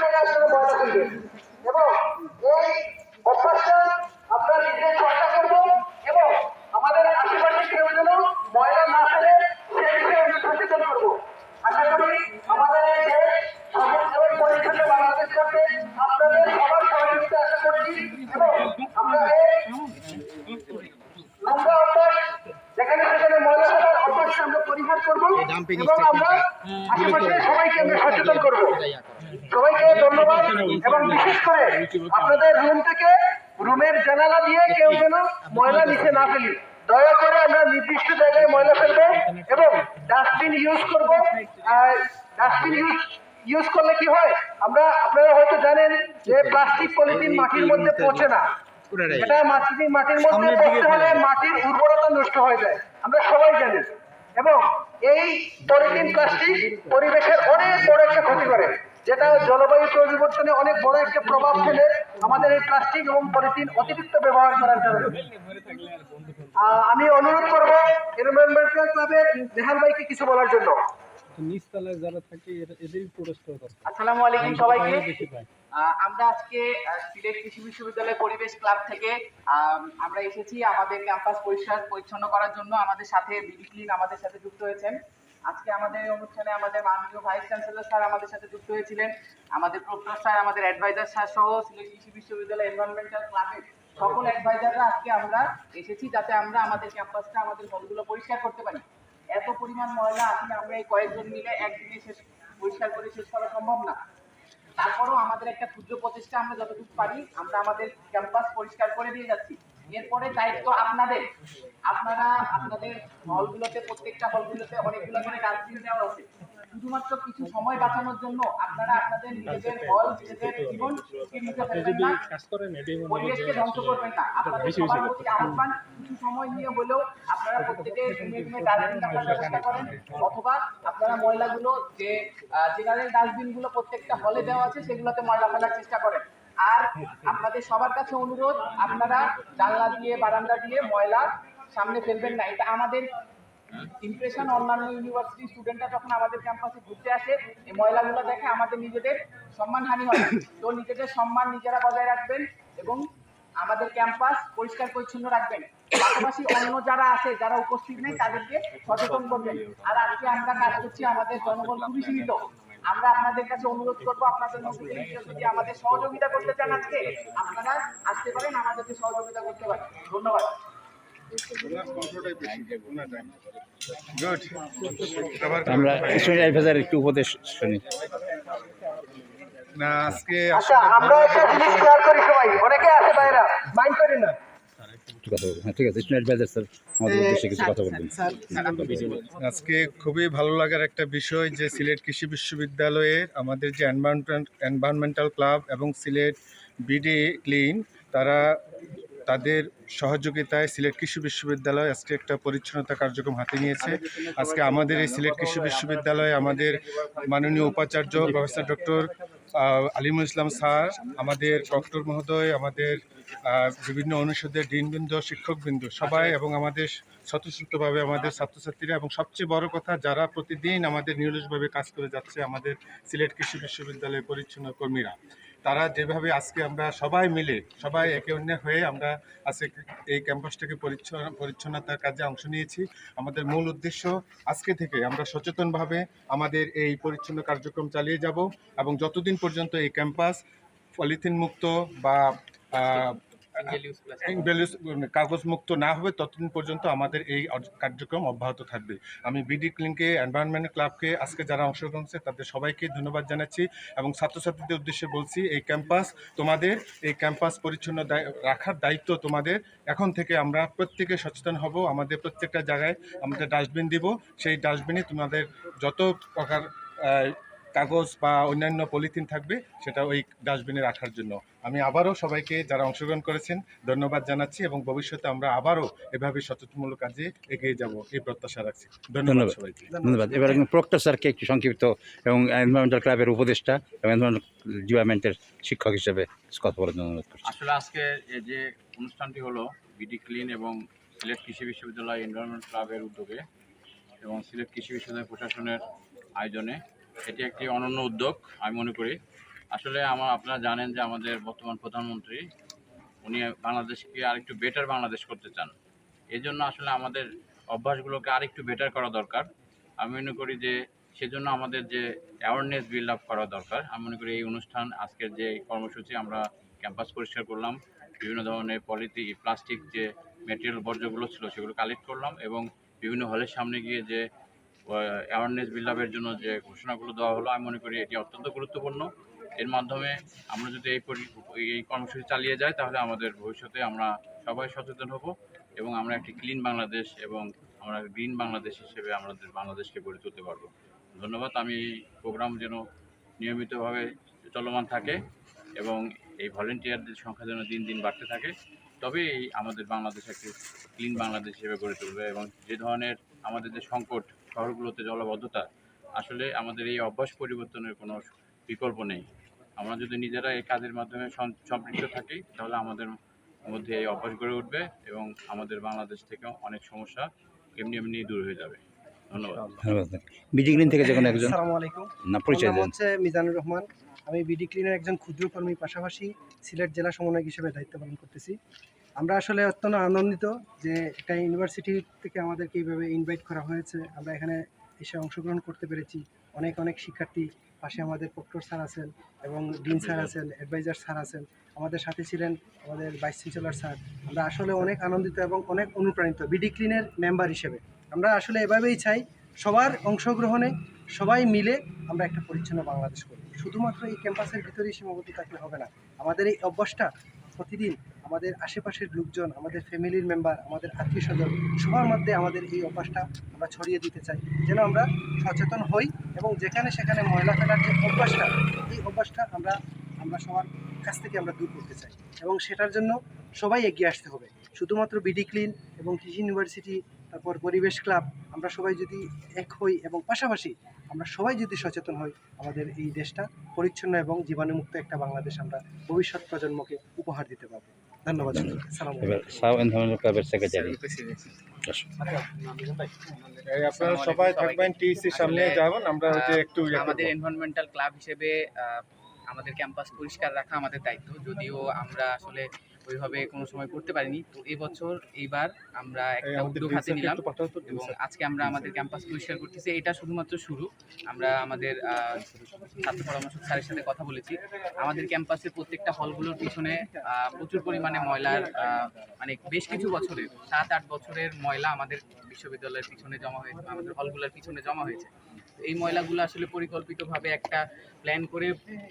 জায়গায় আপনারা ময়লা ফেলবেন এবং এই অভ্যাসটা আমরা নিজে চর্চা করবো এবং আমাদের আশেপাশে কেউ যেন ময়লা না ফেলে সে বিষয়ে আমরা সচেতন করবো। আশা করি আমাদের এই দেশ সবুজ এবং পরিচ্ছন্ন বাংলাদেশ করতে আপনাদের সবার সহযোগিতা আশা করছি এবং আমরা এই নোংরা অভ্যাস যেখানে সেখানে ময়লা ফেলার অভ্যাসটা আমরা পরিহার করবো এবং আমরা আশেপাশে সবাইকে আমরা সচেতন করবো। সবাইকে ধন্যবাদ এবং বিশেষ করে আপনাদের রুম থেকে রুমের জানালা দিয়ে কেউ যেন ময়লা নিচে না ফেলি। দয়া করে আমরা নির্দিষ্ট জায়গায় ময়লা ফেলবো এবং ডাস্টবিন ইউজ করবো। ডাস্টবিন ইউজ করলে কি হয়, আপনারা হয়তো জানেন যে প্লাস্টিক পলিথিন মাটির মধ্যে পচে না। এটা মাটির মধ্যে পচতে হলে মাটির উর্বরতা নষ্ট হয়ে যায়, আমরা সবাই জানি। এবং এই পলিথিন প্লাস্টিক পরিবেশের অনেক বড় একটা ক্ষতি করে, যেটা জলবায়ু পরিবর্তনে অনেক বড় একটা প্রভাব ফেলে আমাদের এই প্লাস্টিক এবং পলিথিন অতিরিক্ত ব্যবহার করার কারণে। আমি অনুরোধ করবো এনভায়রনমেন্টাল ক্লাবের নেহাল ভাইকে কিছু বলার জন্য। নিচতলায় যারা থাকে এদেরই প্রোটেস্ট করা। আসসালামু আলাইকুম সবাইকে। আমরা আজকে সিলেট কৃষি বিশ্ববিদ্যালয় পরিবেশ ক্লাব থেকে আমরা এসেছি আমাদের ক্যাম্পাস পরিষ্কার পরিচ্ছন্ন করার জন্য। আমাদের সাথে বিডি ক্লিন আমাদের সাথে যুক্ত হয়েছেন। আজকে আমাদের অনুষ্ঠানে আমাদের মাননীয় ভাইস চ্যান্সেলর স্যার আমাদের সাথে যুক্ত হয়েছিলেন, আমাদের প্রক্টর স্যার, আমাদের অ্যাডভাইজার স্যার সহ সিলেট কৃষি বিশ্ববিদ্যালয় এনভায়রনমেন্টাল ক্লাবের সকল অ্যাডভাইজাররা আজকে আমরা এসেছি যাতে আমরা আমাদের ক্যাম্পাসটা, আমাদের হলগুলো পরিষ্কার করতে পারি। এত পরিমাণ ময়লা আসলে আমরা এই কয়েকজন মিলে একদিনে পরিষ্কার করে শেষ করা সম্ভব না। তারপরেও আমাদের একটা ক্ষুদ্র প্রচেষ্টা, আমরা যতটুকু পারি আমরা আমাদের ক্যাম্পাস পরিষ্কার করে দিয়ে যাচ্ছি। এরপরে দায়িত্ব আপনাদের। আপনারা আপনাদের হলগুলোতে, প্রত্যেকটা হলগুলোতে অনেকগুলো করে ডাস্টবিন দেওয়া আছে। শুধুমাত্র কিছু সময় বাঁচানোর জন্য আপনারা আপনাদের নিজেদের হল, নিজেদের জীবন নিতে ফেলবেন না, পরিবেশকে ধ্বংস করবেন না। আপনাদের সবার প্রতি আহ্বান, কিছু সময় নিয়ে হলেও আপনারা প্রত্যেকে ডাস্টবিন রাখার চেষ্টা করেন, অথবা আপনারা ময়লাগুলো যে জেনারেল ডাস্টবিনগুলো প্রত্যেকটা হলে দেওয়া আছে সেগুলোতে ময়লা ফেলার চেষ্টা করেন। আর আপনাদের সবার কাছে অনুরোধ, আপনারা জানলা দিয়ে, বারান্দা দিয়ে ময়লা সামনে ফেলবেন না। এটা আমাদের ইমপ্রেশন, অন্যান্য ইউনিভার্সিটি স্টুডেন্টরা যখন আমাদের ক্যাম্পাসে ঘুরতে আসে এই ময়লাগুলো দেখে আমাদের নিজেদের সম্মানহানি হয়। তো নিজেদের সম্মান নিজেরা বজায় রাখবেন এবং আমাদের ক্যাম্পাস পরিষ্কার পরিচ্ছন্ন রাখবেন। পাশাপাশি অন্য যারা আছে, যারা উপস্থিত নেই, তাদেরকে সচেতন করবেন। আর আজকে আমরা কাজ করছি, আমাদের জনবল খুবই সীমিত। আমরা আপনাদের কাছে অনুরোধ করবো, আপনাদের মধ্যে যদি আমাদের সহযোগিতা করতে চান আজকে আপনারা আসতে পারেন, আমাদেরকে সহযোগিতা করতে পারেন। ধন্যবাদ। আমরা একটু উপদেশ শুনি। না, আজকে আচ্ছা, আমরা একটা জিনিস শেয়ার করি সবাই, অনেকে আছে বাইরা, মাইন্ড করেন না। ঠিক আছে, স্যার আমাদের উদ্দেশ্যে কিছু কথা বলবেন। আজকে খুবই ভালো লাগার একটা বিষয় যে সিলেট কৃষি বিশ্ববিদ্যালয়ের আমাদের যে এনভায়রনমেন্টাল ক্লাব এবং সিলেট বিডি ক্লিন, তারা তাদের সহযোগিতায় সিলেট কৃষি বিশ্ববিদ্যালয় আজকে একটা পরিচ্ছন্নতা কার্যক্রম হাতে নিয়েছে। আজকে আমাদের এই সিলেট কৃষি বিশ্ববিদ্যালয়ে আমাদের মাননীয় উপাচার্য প্রফেসর ডক্টর আলিমুল ইসলাম স্যার, আমাদের প্রক্টর মহোদয়, আমাদের বিভিন্ন অনুষদের ডিনবৃন্দ, শিক্ষকবৃন্দ সবাই এবং আমাদের স্বতঃস্ফূর্তভাবে আমাদের ছাত্রছাত্রীরা এবং সবচেয়ে বড় কথা যারা প্রতিদিন আমাদের নিরলসভাবে কাজ করে যাচ্ছে আমাদের সিলেট কৃষি বিশ্ববিদ্যালয়ের পরিচ্ছন্ন কর্মীরা, তারা যেভাবে আজকে আমরা সবাই মিলে, সবাই একে অন্যের হয়ে আমরা আজকে এই ক্যাম্পাসটাকে পরিচ্ছন্নতার কাজে অংশ নিয়েছি। আমাদের মূল উদ্দেশ্য আজকে থেকে আমরা সচেতনভাবে আমাদের এই পরিচ্ছন্ন কার্যক্রম চালিয়ে যাব এবং যতদিন পর্যন্ত এই ক্যাম্পাস পলিথিন মুক্ত বা কাগজ মুক্ত না হবে ততদিন পর্যন্ত আমাদের এই কার্যক্রম অব্যাহত থাকবে। আমি বিডি ক্লিনকে, এনভায়রনমেন্ট ক্লাবকে, আজকে যারা অংশগ্রহণ করছে তাদের সবাইকে ধন্যবাদ জানাচ্ছি এবং ছাত্রছাত্রীদের উদ্দেশ্যে বলছি, এই ক্যাম্পাস পরিচ্ছন্ন রাখার দায়িত্ব তোমাদের। এখন থেকে আমরা প্রত্যেকে সচেতন হব, আমাদের প্রত্যেকটা জায়গায় আমাদের ডাস্টবিন দিব, সেই ডাস্টবিনে তোমাদের যত প্রকার কাগজ বা অন্যান্য পলিথিন থাকবে সেটা ওই ডাস্টবিনে রাখার জন্য। আমি আবারও সবাইকে যারা অংশগ্রহণ করেছেন ধন্যবাদ জানাচ্ছি এবং ভবিষ্যতে আমরা আবারও এভাবে সচেতনমূলক কাজে এগিয়ে যাব এই প্রত্যাশা রাখছি। ধন্যবাদ সবাইকে। ধন্যবাদ। এবার প্রক্টর স্যারকে একটু সংক্ষিপ্ত এবং এনভায়রনমেন্টাল ক্লাবের উপদেষ্টা এবং ডিপার্টমেন্টের শিক্ষক হিসেবে কথা বলার জন্য অনুরোধ করছি। আসলে আজকে এই যে অনুষ্ঠানটি হলো বিডি ক্লিন এবং সিলেট কৃষি বিশ্ববিদ্যালয় এনভায়রনমেন্ট ক্লাবের উদ্যোগে এবং সিলেট কৃষি বিশ্ববিদ্যালয় প্রশাসনের আয়োজনে, এটি একটি অনন্য উদ্যোগ আমি মনে করি। আসলে আপনারা জানেন যে আমাদের বর্তমান প্রধানমন্ত্রী উনি বাংলাদেশকে আরেকটু বেটার বাংলাদেশ করতে চান। এই জন্য আসলে আমাদের অভ্যাসগুলোকে আরেকটু বেটার করা দরকার। আমি মনে করি যে সেজন্য আমাদের যে অ্যাওয়ারনেস বিল্ড আপ করা দরকার। আমি মনে করি এই অনুষ্ঠান, আজকের যে এই কর্মসূচি, আমরা ক্যাম্পাস পরিষ্কার করলাম, বিভিন্ন ধরনের প্লাস্টিক যে ম্যাটেরিয়াল বর্জ্যগুলো ছিল সেগুলো কালেক্ট করলাম, এবং বিভিন্ন হলের সামনে গিয়ে যে অ্যাওয়ারনেস বিল্ড আপের জন্য যে ঘোষণাগুলো দেওয়া হলো, আমি মনে করি এটি অত্যন্ত গুরুত্বপূর্ণ। এর মাধ্যমে আমরা যদি এই কর্মসূচি চালিয়ে যাই, তাহলে আমাদের ভবিষ্যতে আমরা সবাই সচেতন হব, এবং আমরা একটি ক্লিন বাংলাদেশ এবং আমরা গ্রিন বাংলাদেশ হিসেবে আমাদের বাংলাদেশকে গড়ে তুলতে পারবো। ধন্যবাদ। আমি এই প্রোগ্রাম যেন নিয়মিতভাবে চলমান থাকে এবং এই ভলেন্টিয়ারদের সংখ্যা যেন দিন দিন বাড়তে থাকে, তবেই আমাদের বাংলাদেশ একটি ক্লিন বাংলাদেশ হিসেবে গড়ে তুলবে। এবং যে ধরনের আমাদের যে সংকট, শহরগুলোতে জলাবদ্ধতা, আসলে আমাদের এই অভ্যাস পরিবর্তনের কোনো বিকল্প নেই। আমরা যদি নিজেরা এই কাজের মাধ্যমে সম্পৃক্ত থাকি, তাহলে আমাদের মধ্যে এই অভ্যাস গড়ে উঠবে এবং আমাদের বাংলাদেশ থেকেও অনেক সমস্যা এমনি এমনি দূর হয়ে যাবে। ধন্যবাদ। ধন্যবাদ। বিডি ক্লিন থেকে যখন একজন আসসালামু আলাইকুম। না আমার পরিচয় নাম দেন। হচ্ছে মিজানুর রহমান। আমি বিডি ক্লিনের একজন ক্ষুদ্র কর্মী, পাশাপাশি সিলেট জেলা সমন্বয়ক হিসেবে দায়িত্ব পালন করতেছি। আমরা আসলে অত্যন্ত আনন্দিত যে একটা ইউনিভার্সিটি থেকে আমাদেরকে এইভাবে ইনভাইট করা হয়েছে। আমরা এখানে এসে অংশগ্রহণ করতে পেরেছি। অনেক অনেক শিক্ষার্থী, পাশে আমাদের প্রক্টর স্যার আছেন এবং ডিন স্যার আছেন, অ্যাডভাইজার স্যার আছেন, আমাদের সাথে ছিলেন আমাদের ভাইস চ্যান্সেলর স্যার। আমরা আসলে অনেক আনন্দিত এবং অনেক অনুপ্রাণিত বিডি ক্লিনের মেম্বার হিসেবে। আমরা আসলে এভাবেই চাই, সবার অংশগ্রহণে সবাই মিলে আমরা একটা পরিচ্ছন্ন বাংলাদেশ করব। শুধুমাত্র এই ক্যাম্পাসের ভিতরেই সীমাবদ্ধ থাকলে হবে না। আমাদের এই অভ্যাসটা প্রতিদিন আমাদের আশেপাশের লোকজন, আমাদের ফ্যামিলির মেম্বার, আমাদের আত্মীয় স্বজন সবার মধ্যে আমাদের এই অভ্যাসটা আমরা ছড়িয়ে দিতে চাই, যেন আমরা সচেতন হই এবং যেখানে সেখানে ময়লা ফেলার যে অভ্যাসটা, এই অভ্যাসটা আমরা সবার কাছ থেকে আমরা দূর করতে চাই এবং সেটার জন্য সবাই এগিয়ে আসতে হবে। শুধুমাত্র বিডি ক্লিন এবং কৃষি ইউনিভার্সিটি, তারপর পরিবেশ ক্লাব, আমরা সবাই যদি এক হই এবং পাশাপাশি আমরা সবাই যদি সচেতন হই, আমাদের এই দেশটা পরিচ্ছন্ন এবং জীবাণুমুক্ত একটা বাংলাদেশ আমরা ভবিষ্যৎ প্রজন্মকে উপহার দিতে পারবো। ধন্যবাদ। সালাম এবার সাউ এনভায়রনমেন্টাল ক্লাবের সেক্রেটারি। আপনারা সবাই থাকবেন টিসির সামনে যাবেন, আমরা হচ্ছে একটু আমাদের এনভায়রনমেন্টাল ক্লাব হিসেবে আমাদের ক্যাম্পাস পরিষ্কার রাখা আমাদের দায়িত্ব, যদিও আমরা আসলে ওইভাবে কোনো সময় করতে পারিনি। তো এইবার আমরা একটা উদ্যোগ হাতে নিলাম এবং আজকে আমরা আমাদের ক্যাম্পাস পরিষ্কার করতেছি। এটা শুধুমাত্র শুরু। আমরা আমাদের ছাত্র পরামর্শক স্যারের সাথে কথা বলেছি। আমাদের ক্যাম্পাসের প্রত্যেকটা হলগুলোর পিছনে প্রচুর পরিমাণে ময়লার, মানে বেশ কিছু বছরের, 7-8 বছরের ময়লা আমাদের বিশ্ববিদ্যালয়ের পিছনে জমা হয়েছে, আমাদের হলগুলোর পিছনে জমা হয়েছে। এই ময়লাগুলো আসলে পরিকল্পিতভাবে একটা প্ল্যান করে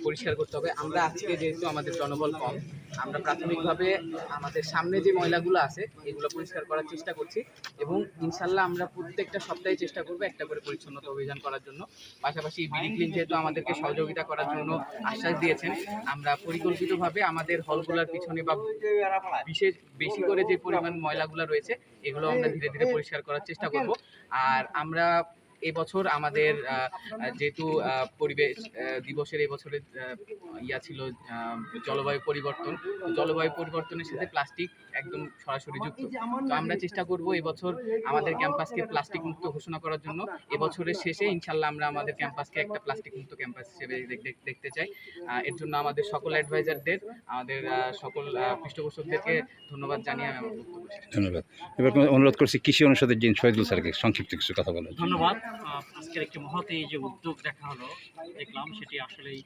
পরিষ্কার করতে হবে। আমরা আজকে যেহেতু আমাদের জনবল কম, আমরা প্রাথমিকভাবে আমাদের সামনে যে ময়লাগুলো আছে এগুলো পরিষ্কার করার চেষ্টা করছি এবং ইনশাল্লাহ আমরা প্রত্যেকটা সপ্তাহে চেষ্টা করবো একটা করে পরিচ্ছন্নতা অভিযান করার জন্য। পাশাপাশি বিডি ক্লিন যেহেতু আমাদেরকে সহযোগিতা করার জন্য আশ্বাস দিয়েছেন, আমরা পরিকল্পিতভাবে আমাদের হলগুলোর পিছনে বা বেশি করে যে পরিমাণ ময়লাগুলো রয়েছে এগুলো আমরা ধীরে ধীরে পরিষ্কার করার চেষ্টা করব। আর আমরা এবছর আমাদের যেহেতু পরিবেশ দিবসের এবছরের ছিল জলবায়ু পরিবর্তনের সাথে প্লাস্টিক একদম সরাসরি যুক্ত। তো আমরা চেষ্টা করব এবছর আমাদের ক্যাম্পাসকে প্লাস্টিক মুক্ত ঘোষণা করার জন্য। এবছরের শেষে ইনশাল্লাহ আমরা আমাদের ক্যাম্পাসকে একটা প্লাস্টিক মুক্ত ক্যাম্পাস হিসেবে দেখতে চাই। এর জন্য আমাদের সকল অ্যাডভাইজারদের, আমাদের সকল পৃষ্ঠপোষকদেরকে ধন্যবাদ জানিয়ে আমি আমার বক্তব্য শেষ করছি। ধন্যবাদ। এবার অনুরোধ করছি কৃষি অনুষদের ডিন শহীদুল স্যারকে সংক্ষিপ্ত কিছু কথা বলেন। ধন্যবাদ। আজকের একটি মহৎ এই যে উদ্যোগ দেখা হলো, দেখলাম সেটি আসলেই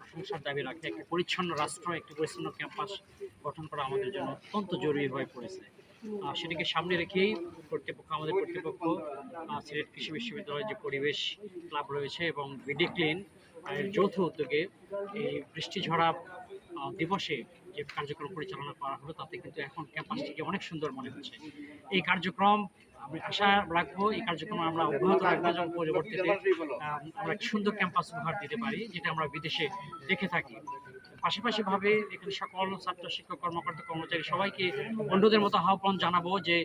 প্রশংসার দাবি রাখে। একটি পরিচ্ছন্ন রাষ্ট্র, একটি পরিচ্ছন্ন ক্যাম্পাস গঠন করা আমাদের জন্য অত্যন্ত জরুরি হয়ে পড়েছে। সেটিকে সামনে রেখেই আমাদের কর্তৃপক্ষ সিলেট কৃষি বিশ্ববিদ্যালয়ের যে পরিবেশ ক্লাব রয়েছে এবং বিডি ক্লিন এর যৌথ উদ্যোগে এই বৃষ্টিঝরা দিবসে যে কার্যক্রম পরিচালনা করা হলো, তাতে কিন্তু এখন ক্যাম্পাসটিকে অনেক সুন্দর মনে হচ্ছে। এই কার্যক্রম আমি আশা রাখবো, এই কার্যক্রম আমরা অব্যাহত রাখবো যেমন পরবর্তীতে আমরা একটি সুন্দর ক্যাম্পাস উপহার দিতে পারি, যেটা আমরা বিদেশে দেখে থাকি। পাশাপাশি ভাবে এখানে সকল ছাত্র, শিক্ষক, কর্মকর্তা, কর্মচারী সবাইকে অন্যদের মতো আহ্বান জানাবো যে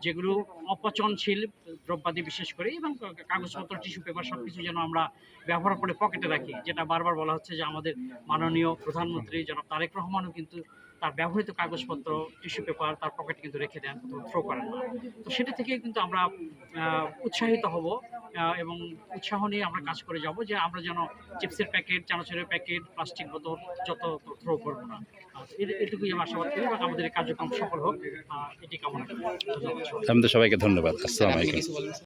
যেগুলো অপচনশীল দ্রব্যাদি বিশেষ করে এবং কাগজপত্র, টিস্যু পেপার সবকিছু যেন আমরা ব্যবহার করে পকেটে রাখি। যেটা বারবার বলা হচ্ছে যে আমাদের মাননীয় প্রধানমন্ত্রী জনাব তারেক রহমানও কিন্তু তার ব্যবহৃত কাগজপত্র, টিস্যু পেপার তার পকেটে কিন্তু রেখে দেন, থ্রো করেন না। তো সেটা থেকে কিন্তু আমরা উৎসাহিত হব এবং উৎসাহ নিয়ে আমরা কাজ করে যাব যে আমরা যেন চিপসের প্যাকেট, চানাচুরের প্যাকেট, প্লাস্টিক বোতল যত থ্রো করবো না। এটুকুই আমি আশাবাদ করি এবং আমাদের এই কার্যক্রম সফল হোক, এটি কামনা করি। ধন্যবাদ। আমাদের সবাইকে ধন্যবাদ। আসসালামু আলাইকুম।